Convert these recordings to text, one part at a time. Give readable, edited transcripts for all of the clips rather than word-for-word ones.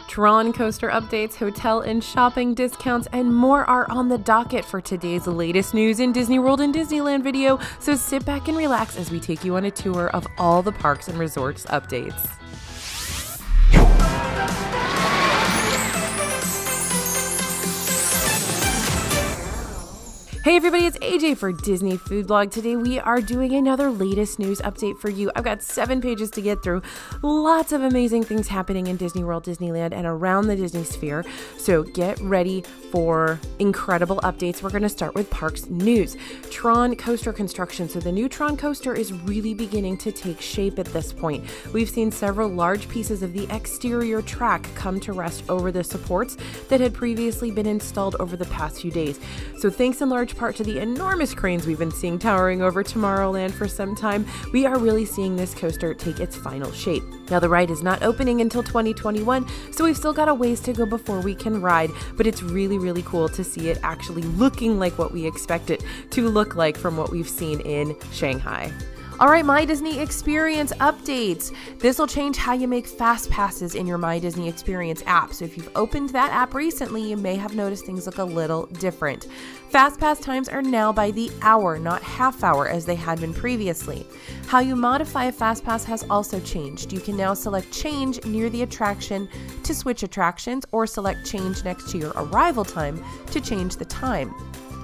Tron coaster updates, hotel and shopping discounts, and more are on the docket for today's latest news in Disney World and Disneyland video, so sit back and relax as we take you on a tour of all the parks and resorts updates. Hey everybody, it's AJ for Disney Food Blog. Today we are doing another latest news update for you. I've got 7 pages to get through. Lots of amazing things happening in Disney World, Disneyland, and around the Disney sphere. So get ready for incredible updates. We're going to start with parks news. Tron coaster construction. So the new Tron coaster is really beginning to take shape at this point. We've seen several large pieces of the exterior track come to rest over the supports that had previously been installed over the past few days. So thanks in large part to the enormous cranes we've been seeing towering over Tomorrowland for some time, we are really seeing this coaster take its final shape. Now the ride is not opening until 2021, so we've still got a ways to go before we can ride, but it's really cool to see it actually looking like what we expect it to look like from what we've seen in Shanghai. All right, My Disney Experience updates. This will change how you make fast passes in your My Disney Experience app. So if you've opened that app recently, you may have noticed things look a little different. Fast pass times are now by the hour, not half hour as they had been previously. How you modify a fast pass has also changed. You can now select change near the attraction to switch attractions, or select change next to your arrival time to change the time.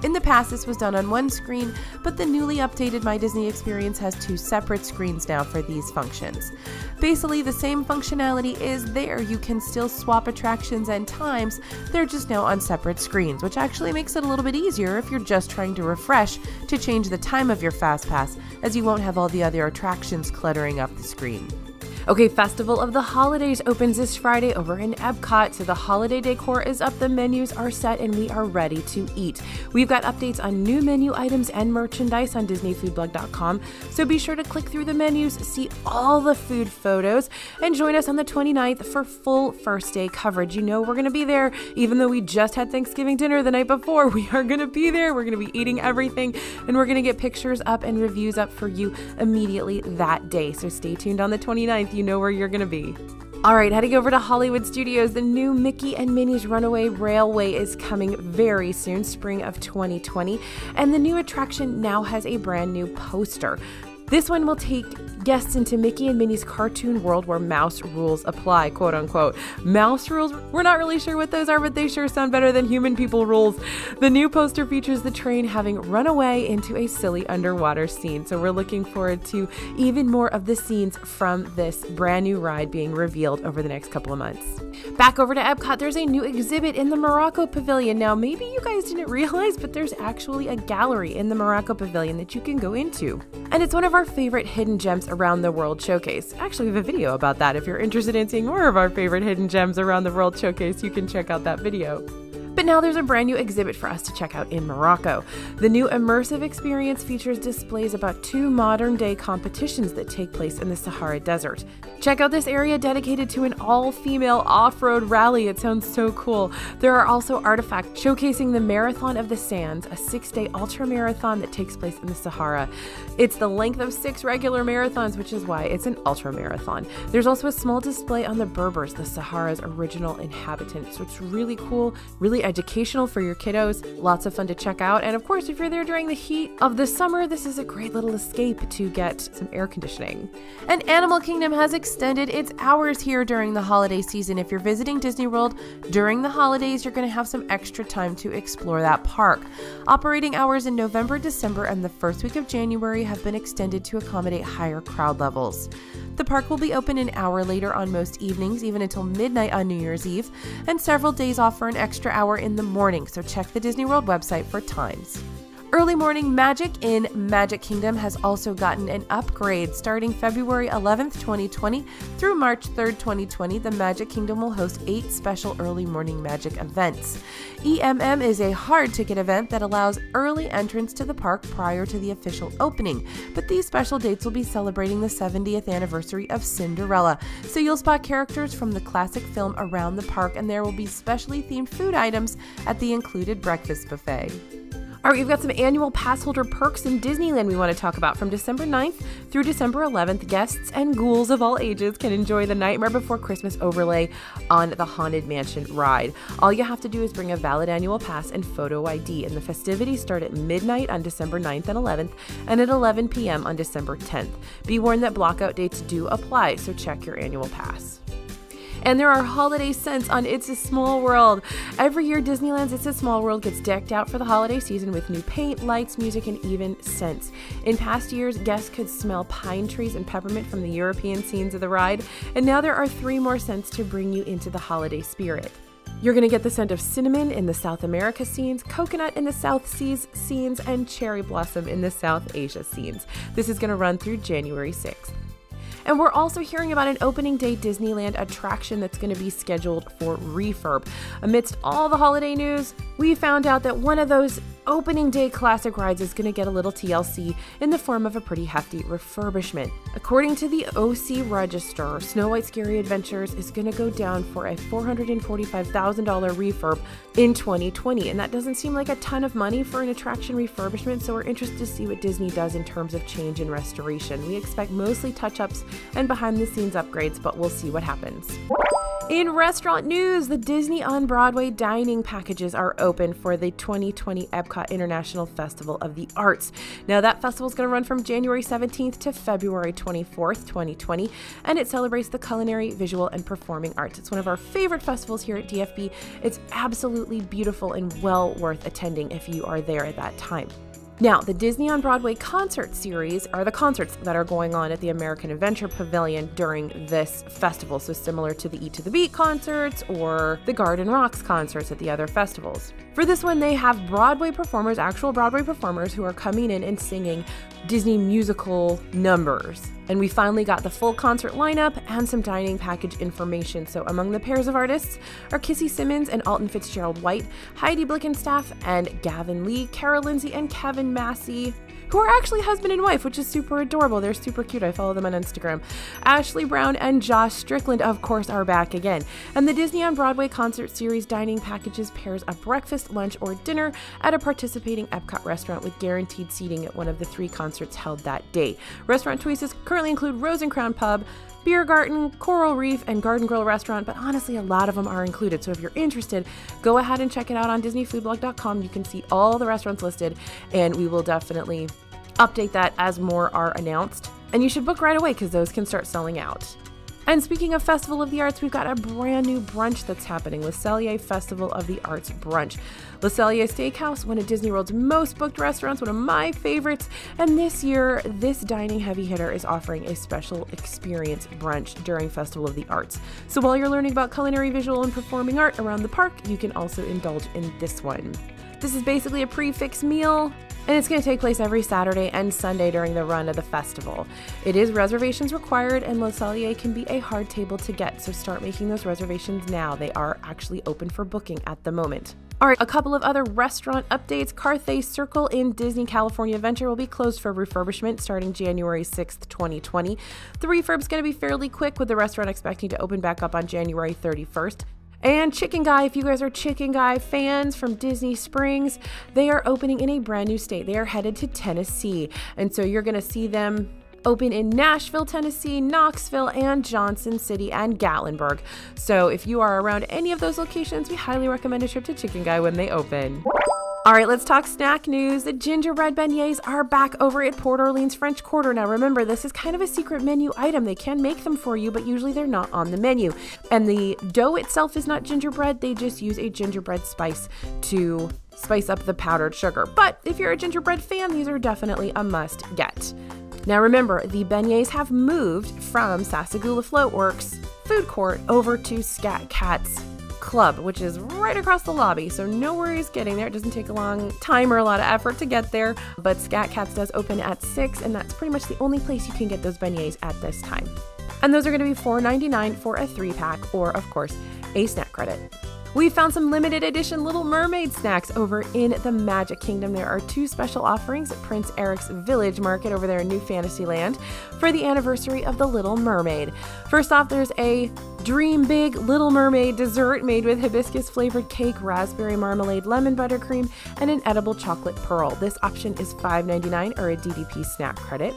In the past, this was done on one screen, but the newly updated My Disney Experience has 2 separate screens now for these functions. Basically, the same functionality is there. You can still swap attractions and times, they're just now on separate screens, which actually makes it a little bit easier if you're just trying to refresh to change the time of your Fast Pass, as you won't have all the other attractions cluttering up the screen. Okay, Festival of the Holidays opens this Friday over in Epcot, so the holiday decor is up, the menus are set, and we are ready to eat. We've got updates on new menu items and merchandise on DisneyFoodBlog.com, so be sure to click through the menus, see all the food photos, and join us on the 29th for full first day coverage. You know we're going to be there, even though we just had Thanksgiving dinner the night before. We are going to be there, we're going to be eating everything, and we're going to get pictures up and reviews up for you immediately that day. So stay tuned on the 29th. You know where you're going to be. All right, heading over to Hollywood Studios, the new Mickey and Minnie's Runaway Railway is coming very soon, spring of 2020, and the new attraction now has a brand new poster. This one will take guests into Mickey and Minnie's cartoon world where mouse rules apply, quote unquote. Mouse rules? We're not really sure what those are, but they sure sound better than human people rules. The new poster features the train having run away into a silly underwater scene, so we're looking forward to even more of the scenes from this brand new ride being revealed over the next couple of months. Back over to Epcot, there's a new exhibit in the Morocco Pavilion. Now, maybe you guys didn't realize, but there's actually a gallery in the Morocco Pavilion that you can go into. And it's one of our favorite hidden gems around the World Showcase. Actually, we have a video about that. If you're interested in seeing more of our favorite hidden gems around the World Showcase, you can check out that video. But now there's a brand new exhibit for us to check out in Morocco. The new immersive experience features displays about 2 modern-day competitions that take place in the Sahara Desert. Check out this area dedicated to an all-female off-road rally. It sounds so cool. There are also artifacts showcasing the Marathon of the Sands, a 6-day ultra-marathon that takes place in the Sahara. It's the length of 6 regular marathons, which is why it's an ultra-marathon. There's also a small display on the Berbers, the Sahara's original inhabitants. So it's really cool, really educational for your kiddos, lots of fun to check out, and of course if you're there during the heat of the summer, this is a great little escape to get some air conditioning. And Animal Kingdom has extended its hours here during the holiday season. If you're visiting Disney World during the holidays, you're going to have some extra time to explore that park. Operating hours in November, December, and the first week of January have been extended to accommodate higher crowd levels. The park will be open an hour later on most evenings, even until midnight on New Year's Eve, and several days offer an extra hour in the morning, so check the Disney World website for times. Early morning magic in Magic Kingdom has also gotten an upgrade. Starting February 11th, 2020 through March 3rd, 2020, the Magic Kingdom will host 8 special early morning magic events. EMM is a hard ticket event that allows early entrance to the park prior to the official opening, but these special dates will be celebrating the 70th anniversary of Cinderella, so you'll spot characters from the classic film around the park, and there will be specially themed food items at the included breakfast buffet. All right, we've got some annual pass holder perks in Disneyland we want to talk about. From December 9th through December 11th, guests and ghouls of all ages can enjoy the Nightmare Before Christmas overlay on the Haunted Mansion ride. All you have to do is bring a valid annual pass and photo ID, and the festivities start at midnight on December 9th and 11th and at 11 p.m. on December 10th. Be warned that blockout dates do apply, so check your annual pass. And there are holiday scents on It's a Small World. Every year, Disneyland's It's a Small World gets decked out for the holiday season with new paint, lights, music, and even scents. In past years, guests could smell pine trees and peppermint from the European scenes of the ride, and now there are 3 more scents to bring you into the holiday spirit. You're going to get the scent of cinnamon in the South America scenes, coconut in the South Seas scenes, and cherry blossom in the South Asia scenes. This is going to run through January 6th. And we're also hearing about an opening day Disneyland attraction that's going to be scheduled for refurb. Amidst all the holiday news, we found out that one of those opening day classic rides is going to get a little TLC in the form of a pretty hefty refurbishment. According to the OC Register, Snow White Scary Adventures is going to go down for a $445,000 refurb in 2020, and that doesn't seem like a ton of money for an attraction refurbishment, so we're interested to see what Disney does in terms of change and restoration. We expect mostly touch-ups and behind-the-scenes upgrades, but we'll see what happens. In restaurant news, the Disney on Broadway dining packages are open for the 2020 Epcot International Festival of the Arts. Now, that festival is going to run from January 17th to February 24th, 2020, and it celebrates the culinary, visual, and performing arts. It's one of our favorite festivals here at DFB. It's absolutely beautiful and well worth attending if you are there at that time. Now, the Disney on Broadway concert series are the concerts that are going on at the American Adventure Pavilion during this festival, so similar to the Eat to the Beat concerts or the Garden Rocks concerts at the other festivals. For this one, they have Broadway performers, actual Broadway performers, who are coming in and singing Disney musical numbers. And we finally got the full concert lineup and some dining package information. So among the pairs of artists are Kissy Simmons and Alton Fitzgerald White, Heidi Blickenstaff and Gavin Lee, Cara Lindsay and Kevin Massey, who are actually husband and wife, which is super adorable. They're super cute. I follow them on Instagram. Ashley Brown and Josh Strickland, of course, are back again. And the Disney on Broadway concert series dining packages pairs a breakfast, lunch, or dinner at a participating Epcot restaurant with guaranteed seating at one of the 3 concerts held that day. Restaurant choices currently include Rose and Crown Pub, Beer Garden, Coral Reef, and Garden Grill Restaurant, but honestly, a lot of them are included. So if you're interested, go ahead and check it out on DisneyFoodBlog.com. You can see all the restaurants listed, and we will definitely update that as more are announced. And you should book right away because those can start selling out. And speaking of Festival of the Arts, we've got a brand new brunch that's happening, Le Cellier Festival of the Arts Brunch. Le Cellier Steakhouse, one of Disney World's most booked restaurants, one of my favorites, and this year, this dining heavy hitter is offering a special experience brunch during Festival of the Arts. So while you're learning about culinary, visual, and performing art around the park, you can also indulge in this one. This is basically a prix-fixe meal, and it's going to take place every Saturday and Sunday during the run of the festival. It is reservations required, and Le Cellier can be a hard table to get, so start making those reservations now. They are actually open for booking at the moment. All right, a couple of other restaurant updates. Carthay Circle in Disney California Adventure will be closed for refurbishment starting January 6th, 2020. The refurb's going to be fairly quick, with the restaurant expecting to open back up on January 31st. And Chicken Guy, if you guys are Chicken Guy fans from Disney Springs, they are opening in a brand new state. They are headed to Tennessee. And so you're going to see them open in Nashville, Tennessee, Knoxville, and Johnson City, and Gatlinburg. So if you are around any of those locations, we highly recommend a trip to Chicken Guy when they open. All right, let's talk snack news. The gingerbread beignets are back over at Port Orleans French Quarter. Now remember, this is kind of a secret menu item. They can make them for you, but usually they're not on the menu. And the dough itself is not gingerbread. They just use a gingerbread spice to spice up the powdered sugar. But if you're a gingerbread fan, these are definitely a must get. Now remember, the beignets have moved from Sassagoula Floatworks food court over to Scat Cat's Club, which is right across the lobby, so no worries getting there. It doesn't take a long time or a lot of effort to get there, but Scat Cats does open at 6, and that's pretty much the only place you can get those beignets at this time. And those are going to be $4.99 for a 3-pack, or of course, a snack credit. We found some limited edition Little Mermaid snacks over in the Magic Kingdom. There are 2 special offerings at Prince Eric's Village Market over there in New Fantasyland for the anniversary of The Little Mermaid. First off, there's a Dream Big Little Mermaid dessert made with hibiscus flavored cake, raspberry marmalade, lemon buttercream, and an edible chocolate pearl. This option is $5.99 or a DDP snack credit.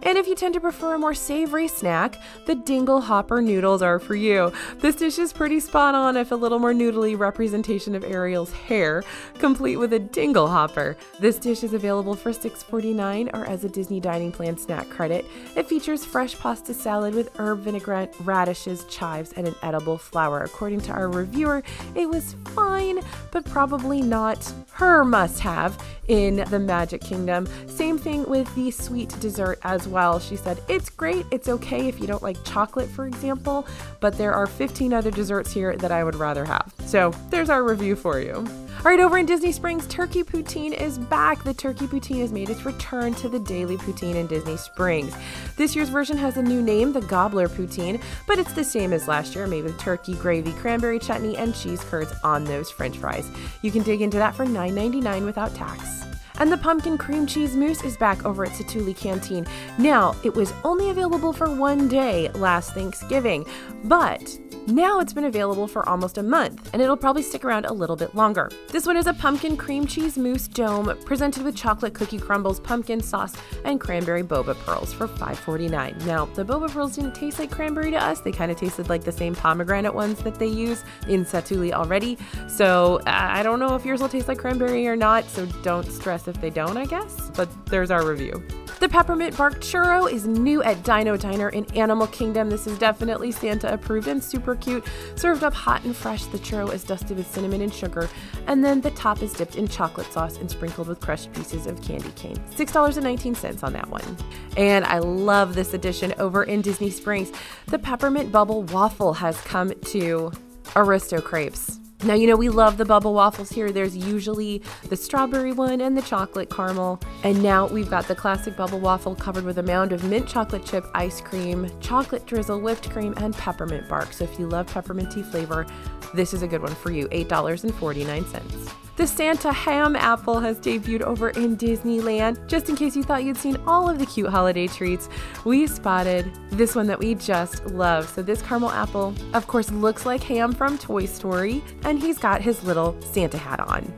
And if you tend to prefer a more savory snack, the Dingle Hopper noodles are for you. This dish is pretty spot on, if a little more noodly representation of Ariel's hair, complete with a Dingle Hopper. This dish is available for $6.49 or as a Disney Dining Plan snack credit. It features fresh pasta salad with herb vinaigrette, radishes, chives, and an edible flower. According to our reviewer, it was fine, but probably not her must-have in the Magic Kingdom. Same thing with the sweet dessert as well. She said, it's great, it's okay if you don't like chocolate, for example, but there are 15 other desserts here that I would rather have. So there's our review for you. All right, over in Disney Springs, Turkey Poutine is back. The Turkey Poutine has made its return to the Daily Poutine in Disney Springs. This year's version has a new name, the Gobbler Poutine, but it's the same as last year, made with turkey, gravy, cranberry chutney, and cheese curds on those French fries. You can dig into that for $9.99 without tax. And the pumpkin cream cheese mousse is back over at Satu'li Canteen. Now, it was only available for one day last Thanksgiving, but now it's been available for almost a month, and it'll probably stick around a little bit longer. This one is a pumpkin cream cheese mousse dome presented with chocolate cookie crumbles, pumpkin sauce, and cranberry boba pearls for $5.49. Now, the boba pearls didn't taste like cranberry to us. They kind of tasted like the same pomegranate ones that they use in Satu'li already. So I don't know if yours will taste like cranberry or not, so don't stress if they don't, I guess. But there's our review. The peppermint bark churro is new at Dino Diner in Animal Kingdom. This is definitely Santa approved and super cute. Served up hot and fresh, the churro is dusted with cinnamon and sugar, and then the top is dipped in chocolate sauce and sprinkled with crushed pieces of candy cane. $6.19 on that one. And I love this addition over in Disney Springs. The peppermint bubble waffle has come to Aristo Crepes. Now, you know, we love the bubble waffles here. There's usually the strawberry one and the chocolate caramel. And now we've got the classic bubble waffle covered with a mound of mint chocolate chip ice cream, chocolate drizzle, whipped cream, and peppermint bark. So if you love pepperminty flavor, this is a good one for you. $8.49. The Santa ham apple has debuted over in Disneyland. Just in case you thought you'd seen all of the cute holiday treats, we spotted this one that we just love. So this caramel apple, of course, looks like ham from Toy Story, and he's got his little Santa hat on.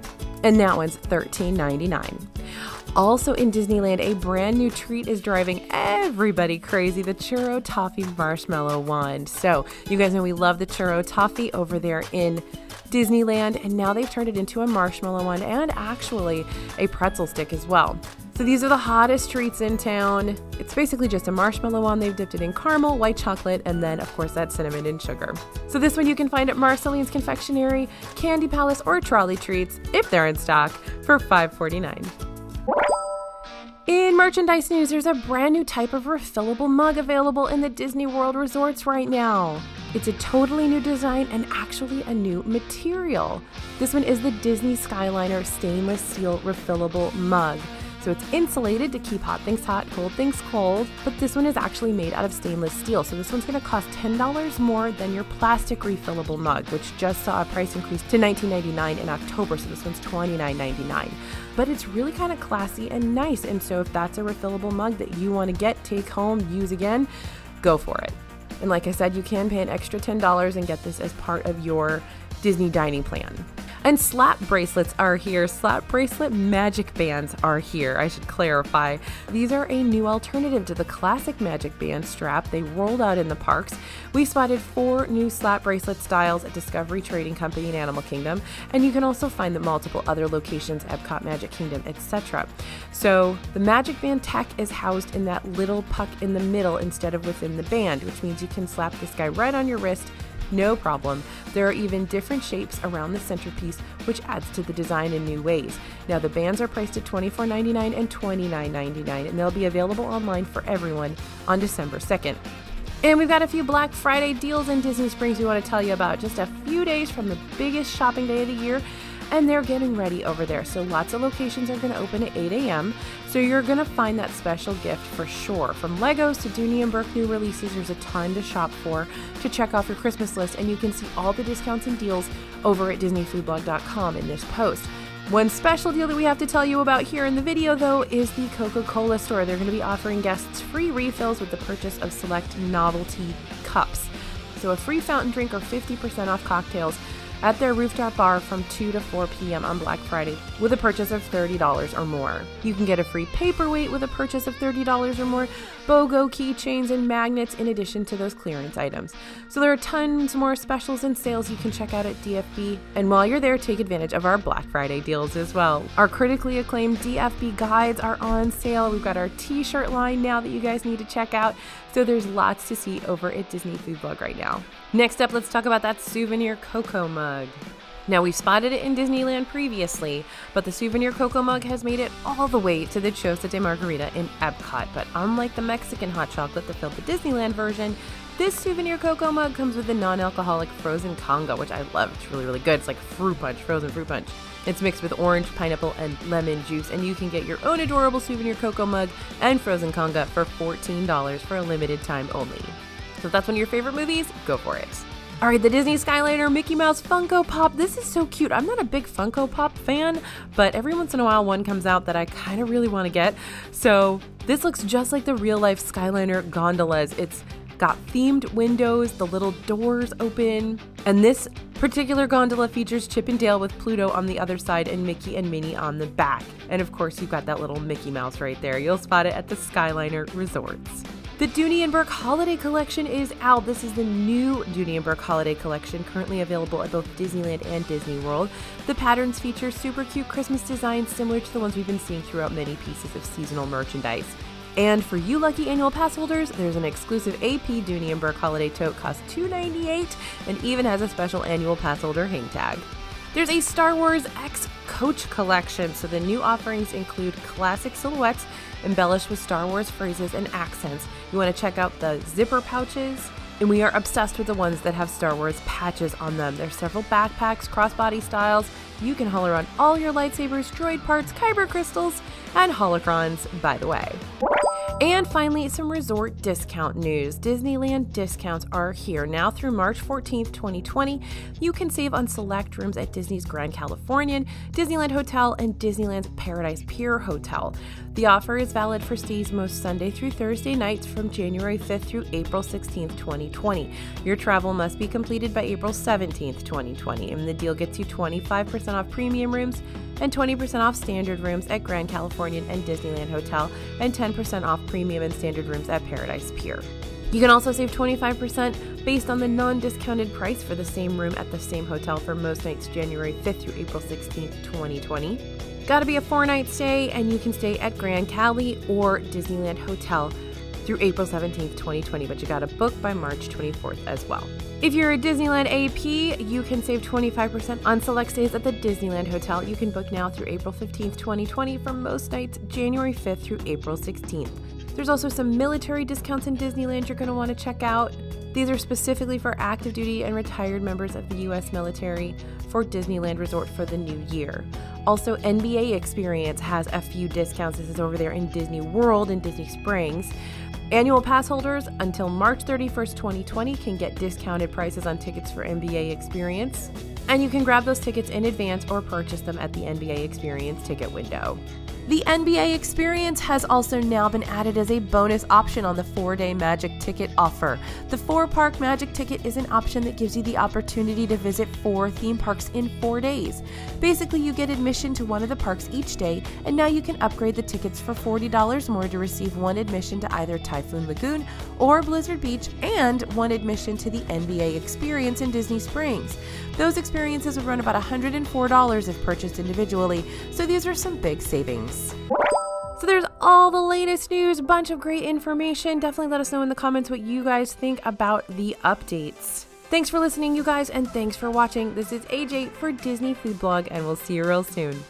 And that one's $13.99. Also in Disneyland, a brand new treat is driving everybody crazy, the Churro Toffee Marshmallow Wand. So you guys know we love the Churro Toffee over there in Disneyland, and now they've turned it into a marshmallow one and actually a pretzel stick as well. So these are the hottest treats in town. It's basically just a marshmallow one. They've dipped it in caramel, white chocolate, and then of course that cinnamon and sugar. So this one you can find at Marceline's Confectionery, Candy Palace, or Trolley Treats if they're in stock for $5.49. In merchandise news, there's a brand new type of refillable mug available in the Disney World resorts right now. It's a totally new design and actually a new material. This one is the Disney Skyliner stainless steel refillable mug. So it's insulated to keep hot things hot, cold things cold, but this one is actually made out of stainless steel. So this one's going to cost $10 more than your plastic refillable mug, which just saw a price increase to $19.99 in October. So this one's $29.99. But it's really kind of classy and nice. And so if that's a refillable mug that you want to get, take home, use again, go for it. And like I said, you can pay an extra $10 and get this as part of your Disney dining plan. And slap bracelets are here. Slap bracelet magic bands are here, I should clarify. These are a new alternative to the classic magic band strap they rolled out in the parks. We spotted 4 new slap bracelet styles at Discovery Trading Company in Animal Kingdom, and you can also find them multiple other locations, Epcot, Magic Kingdom, etc. So the magic band tech is housed in that little puck in the middle instead of within the band, which means you can slap this guy right on your wrist, no problem. There are even different shapes around the centerpiece, which adds to the design in new ways. Now the bands are priced at $24.99 and $29.99, and they'll be available online for everyone on December 2nd. And we've got a few Black Friday deals in Disney Springs we want to tell you about. Just a few days from the biggest shopping day of the year, and they're getting ready over there. So lots of locations are going to open at 8 a.m. So you're going to find that special gift for sure. From Legos to Dooney & Bourke new releases, there's a ton to shop for, to check off your Christmas list, and you can see all the discounts and deals over at DisneyFoodBlog.com in this post. One special deal that we have to tell you about here in the video, though, is the Coca-Cola store. They're going to be offering guests free refills with the purchase of select novelty cups. So a free fountain drink or 50% off cocktails at their rooftop bar from 2 to 4 p.m. on Black Friday with a purchase of $30 or more. You can get a free paperweight with a purchase of $30 or more, BOGO keychains and magnets in addition to those clearance items. So there are tons more specials and sales you can check out at DFB. And while you're there, take advantage of our Black Friday deals as well. Our critically acclaimed DFB guides are on sale. We've got our t-shirt line now that you guys need to check out. So there's lots to see over at Disney Food Blog right now. Next up, let's talk about that souvenir cocoa mug. Now, we've spotted it in Disneyland previously, but the souvenir cocoa mug has made it all the way to the Chosa de Margarita in Epcot. But unlike the Mexican hot chocolate that filled the Disneyland version, this souvenir cocoa mug comes with a non-alcoholic frozen conga, which I love. It's really, really good. It's like fruit punch, frozen fruit punch. It's mixed with orange, pineapple, and lemon juice, and you can get your own adorable souvenir cocoa mug and frozen conga for $14 for a limited time only. So if that's one of your favorite movies, go for it. All right, the Disney Skyliner Mickey Mouse Funko Pop. This is so cute. I'm not a big Funko Pop fan, but every once in a while one comes out that I kind of really want to get. So this looks just like the real life Skyliner gondolas. It's got themed windows, the little doors open, and this particular gondola features Chip and Dale with Pluto on the other side and Mickey and Minnie on the back. And of course, you've got that little Mickey Mouse right there. You'll spot it at the Skyliner Resorts. The Dooney & Bourke Holiday Collection is out. This is the new Dooney & Bourke Holiday Collection, currently available at both Disneyland and Disney World. The patterns feature super cute Christmas designs similar to the ones we've been seeing throughout many pieces of seasonal merchandise. And for you lucky annual pass holders, there's an exclusive AP Dooney & Bourke Holiday Tote, costs $2.98, and even has a special annual pass holder hang tag. There's a Star Wars X Coach collection, so the new offerings include classic silhouettes embellished with Star Wars phrases and accents. You want to check out the zipper pouches, and we are obsessed with the ones that have Star Wars patches on them. There's several backpacks, crossbody styles. You can haul around all your lightsabers, droid parts, kyber crystals, and holocrons, by the way. And finally, some resort discount news. Disneyland discounts are here now through March 14th, 2020. You can save on select rooms at Disney's Grand Californian, Disneyland Hotel, and Disneyland's Paradise Pier Hotel. The offer is valid for stays most Sunday through Thursday nights from January 5th through April 16th, 2020. Your travel must be completed by April 17th, 2020, and the deal gets you 25% off premium rooms and 20% off standard rooms at Grand Californian and Disneyland Hotel, and 10% off premium and standard rooms at Paradise Pier. You can also save 25% based on the non-discounted price for the same room at the same hotel for most nights January 5th through April 16th, 2020. Gotta be a 4-night stay, and you can stay at Grand Cali or Disneyland Hotel through April 17th, 2020, but you gotta book by March 24th as well. If you're a Disneyland AP, you can save 25% on select stays at the Disneyland Hotel. You can book now through April 15th, 2020 for most nights January 5th through April 16th. There's also some military discounts in Disneyland you're gonna wanna check out. These are specifically for active duty and retired members of the U.S. military for Disneyland Resort for the new year. Also, NBA Experience has a few discounts. This is over there in Disney World in Disney Springs. Annual pass holders until March 31st, 2020 can get discounted prices on tickets for NBA Experience. And you can grab those tickets in advance or purchase them at the NBA Experience ticket window. The NBA Experience has also now been added as a bonus option on the 4-day Magic Ticket offer. The 4-park Magic Ticket is an option that gives you the opportunity to visit 4 theme parks in 4 days. Basically, you get admission to one of the parks each day, and now you can upgrade the tickets for $40 more to receive 1 admission to either Typhoon Lagoon or Blizzard Beach, and 1 admission to the NBA Experience in Disney Springs. Those experiences would run about $104 if purchased individually, so these are some big savings. So there's all the latest news, bunch of great information. Definitely let us know in the comments what you guys think about the updates. Thanks for listening, you guys, and thanks for watching. This is AJ for Disney Food Blog, and we'll see you real soon.